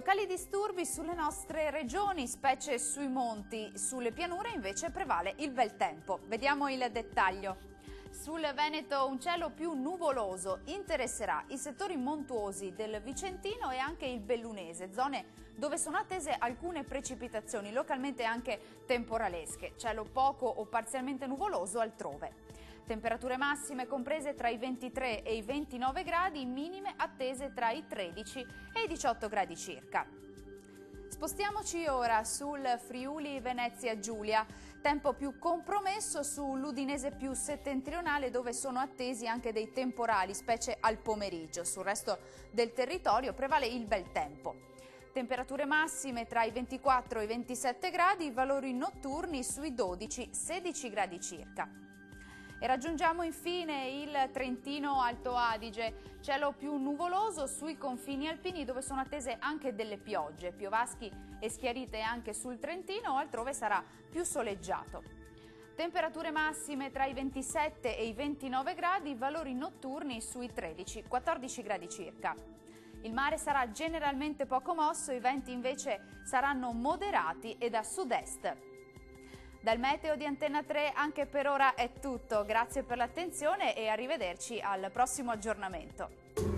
Locali disturbi sulle nostre regioni, specie sui monti, sulle pianure invece prevale il bel tempo. Vediamo il dettaglio. Sul Veneto un cielo più nuvoloso interesserà i settori montuosi del Vicentino e anche il Bellunese, zone dove sono attese alcune precipitazioni, localmente anche temporalesche, cielo poco o parzialmente nuvoloso altrove. Temperature massime comprese tra i 23 e i 29 gradi, minime attese tra i 13 e i 18 gradi circa. Spostiamoci ora sul Friuli Venezia Giulia, tempo più compromesso sull'Udinese più settentrionale dove sono attesi anche dei temporali, specie al pomeriggio. Sul resto del territorio prevale il bel tempo. Temperature massime tra i 24 e i 27 gradi, valori notturni sui 12-16 gradi circa. E raggiungiamo infine il Trentino Alto Adige, cielo più nuvoloso sui confini alpini dove sono attese anche delle piogge, piovaschi e schiarite anche sul Trentino, altrove sarà più soleggiato. Temperature massime tra i 27 e i 29 gradi, valori notturni sui 13-14 gradi circa. Il mare sarà generalmente poco mosso, i venti invece saranno moderati e da sud-est. Dal meteo di Antenna 3 anche per ora è tutto, grazie per l'attenzione e arrivederci al prossimo aggiornamento.